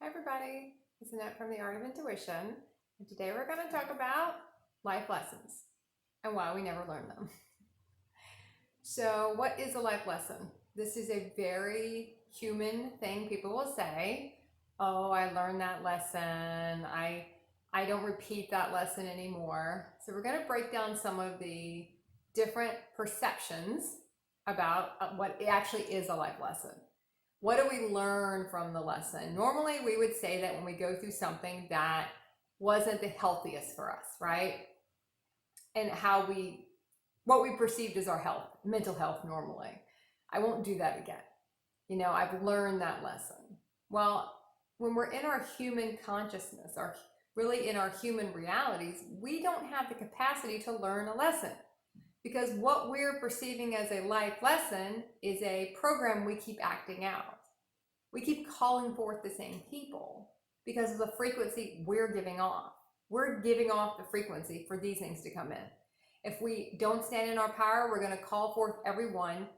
Hi everybody, it's Annette from the Art of Intuition, and today we're going to talk about life lessons and why we never learn them. So, what is a life lesson? This is a very human thing people will say. Oh, I learned that lesson. I don't repeat that lesson anymore. So, we're going to break down some of the different perceptions about what actually is a life lesson. What do we learn from the lesson? Normally, we would say that when we go through something that wasn't the healthiest for us, right? And what we perceived as our health, mental health normally. I won't do that again. I've learned that lesson. Well, when we're in our human consciousness, really in our human realities, we don't have the capacity to learn a lesson because what we're perceiving as a life lesson is a program we keep acting out. We keep calling forth the same people because of the frequency we're giving off. We're giving off the frequency for these things to come in. If we don't stand in our power, we're going to call forth everyone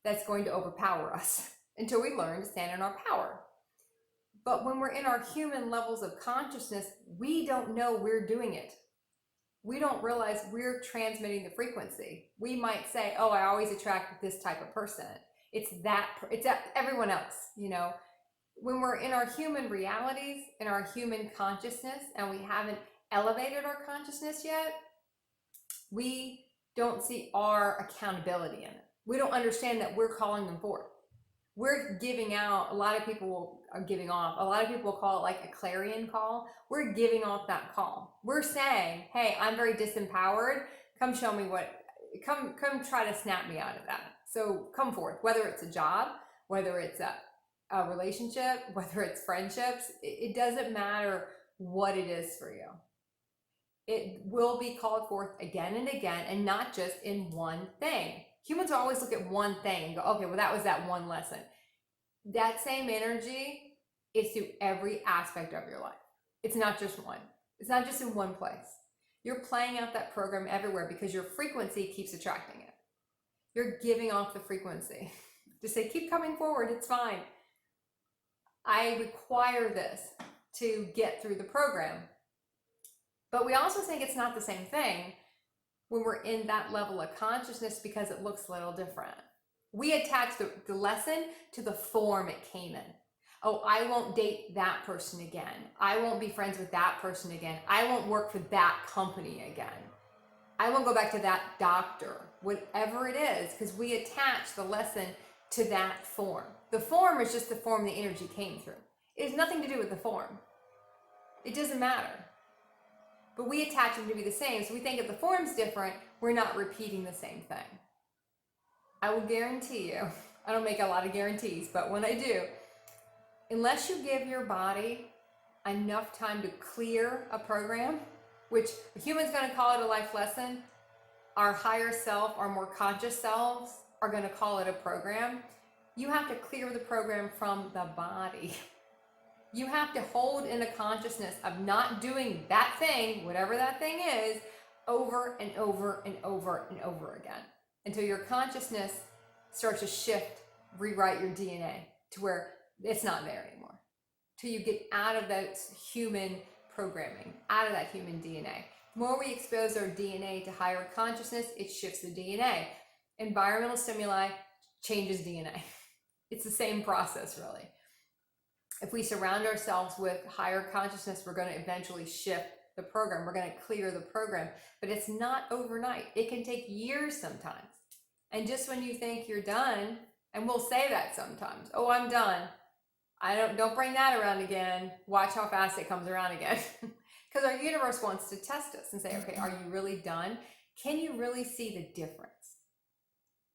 that's going to overpower us until we learn to stand in our power. But when we're in our human levels of consciousness, we don't know we're doing it. We don't realize we're transmitting the frequency. We might say, oh, I always attract this type of person. It's everyone else, When we're in our human realities, in our human consciousness, and we haven't elevated our consciousness yet, we don't see our accountability in it. We don't understand that we're calling them forth. We're giving out, a lot of people are giving off, a lot of people will call it like a clarion call. We're giving off that call. We're saying, hey, I'm very disempowered. Come show me come try to snap me out of that. So come forth, whether it's a job, whether it's a relationship, whether it's friendships, it doesn't matter what it is for you. It will be called forth again and again, and not just in one thing. Humans always look at one thing and go, okay, well, that was that one lesson. That same energy is through every aspect of your life. It's not just one. It's not just in one place. You're playing out that program everywhere because your frequency keeps attracting it. You're giving off the frequency. Just say, keep coming forward, it's fine. I require this to get through the program. But we also think it's not the same thing when we're in that level of consciousness because it looks a little different. We attach the lesson to the form it came in. Oh, I won't date that person again. I won't be friends with that person again. I won't work for that company again. I won't go back to that doctor, whatever it is, because we attach the lesson to that form. The form is just the form the energy came through. It has nothing to do with the form. It doesn't matter. But we attach them to be the same. So we think if the form's different, we're not repeating the same thing. I will guarantee you, I don't make a lot of guarantees, but when I do, unless you give your body enough time to clear a program, which a human's going to call it a life lesson, our higher self, our more conscious selves are going to call it a program. You have to clear the program from the body. You have to hold in a consciousness of not doing that thing, whatever that thing is, over and over and over and over again until your consciousness starts to shift, rewrite your DNA to where it's not there anymore. Till you get out of that human programming, out of that human DNA. The more we expose our DNA to higher consciousness, it shifts the DNA. Environmental stimuli changes DNA. It's the same process, really. If we surround ourselves with higher consciousness, we're going to eventually shift the program. We're going to clear the program, but it's not overnight. It can take years sometimes. And just when you think you're done, and we'll say that sometimes, oh, I'm done. Don't bring that around again. Watch how fast it comes around again. Because our universe wants to test us and say, okay, are you really done? Can you really see the difference?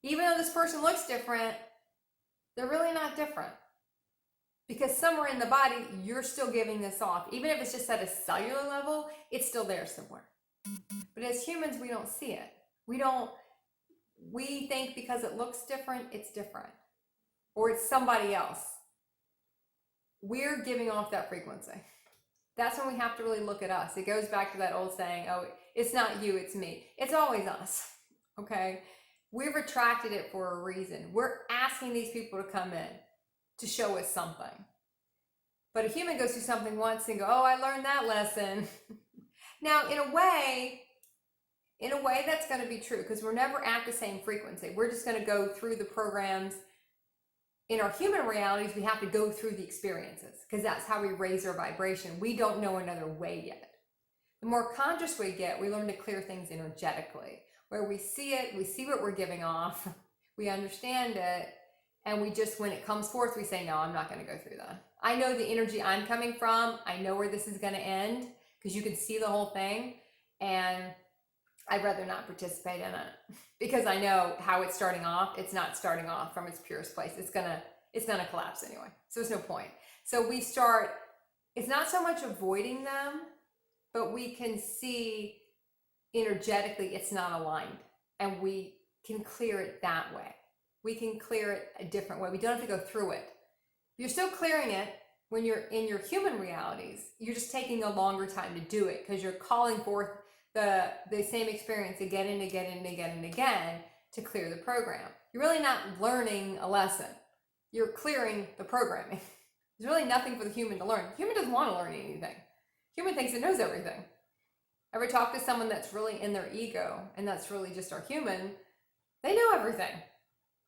Even though this person looks different, they're really not different. Because somewhere in the body, you're still giving this off. Even if it's just at a cellular level, it's still there somewhere. But as humans, we don't see it. We think because it looks different, it's different. Or it's somebody else. We're giving off that frequency. That's when we have to really look at us. It goes back to that old saying, oh, it's not you, it's me. It's always us, okay? We've attracted it for a reason. We're asking these people to come in to show us something. But a human goes through something once and go, oh, I learned that lesson. Now, in a way that's going to be true because we're never at the same frequency. We're just going to go through the programs. In our human realities, we have to go through the experiences because that's how we raise our vibration. We don't know another way yet. The more conscious we get, we learn to clear things energetically, where we see it, we see what we're giving off, we understand it, and we just, when it comes forth, we say, no, I'm not going to go through that. I know the energy I'm coming from. I know where this is going to end because you can see the whole thing, and I'd rather not participate in it because I know how it's starting off. It's not starting off from its purest place. It's gonna collapse anyway. So there's no point. So we start, it's not so much avoiding them, but we can see energetically it's not aligned, and we can clear it that way. We can clear it a different way. We don't have to go through it. You're still clearing it when you're in your human realities. You're just taking a longer time to do it because you're calling forth the same experience again and again and again and again to clear the program. You're really not learning a lesson. You're clearing the programming. There's really nothing for the human to learn. The human doesn't want to learn anything. Human thinks it knows everything. Ever talk to someone that's really in their ego and that's really just our human? They know everything.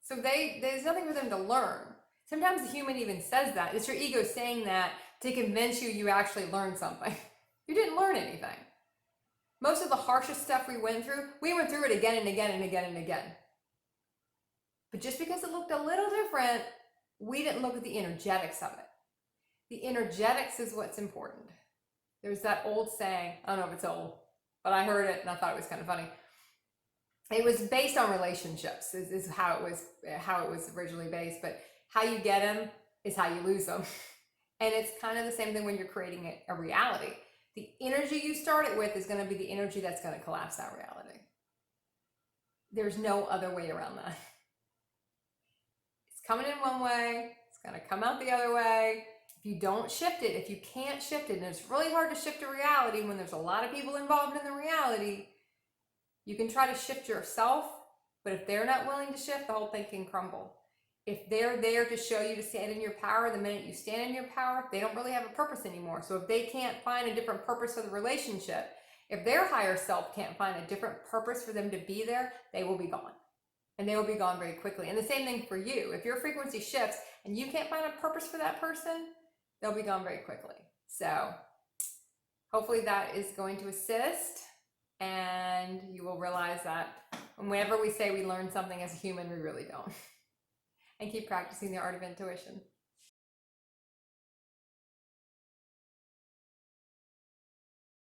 So there's nothing for them to learn. Sometimes the human even says that. It's your ego saying that to convince you actually learned something. You didn't learn anything. Most of the harshest stuff we went through it again and again and again and again. But just because it looked a little different, we didn't look at the energetics of it. The energetics is what's important. There's that old saying, I don't know if it's old, but I heard it and I thought it was kind of funny. It was based on relationships, is how it was originally based, but how you get them is how you lose them. And it's kind of the same thing when you're creating a reality. The energy you started with is going to be the energy that's going to collapse that reality. There's no other way around that. It's coming in one way, it's going to come out the other way. If you don't shift it, if you can't shift it, and it's really hard to shift a reality when there's a lot of people involved in the reality, you can try to shift yourself, but if they're not willing to shift, the whole thing can crumble. If they're there to show you to stand in your power, the minute you stand in your power, they don't really have a purpose anymore. So if they can't find a different purpose for the relationship, if their higher self can't find a different purpose for them to be there, they will be gone. And they will be gone very quickly. And the same thing for you. If your frequency shifts and you can't find a purpose for that person, they'll be gone very quickly. So hopefully that is going to assist, and you will realize that whenever we say we learn something as a human, we really don't. And keep practicing the art of intuition.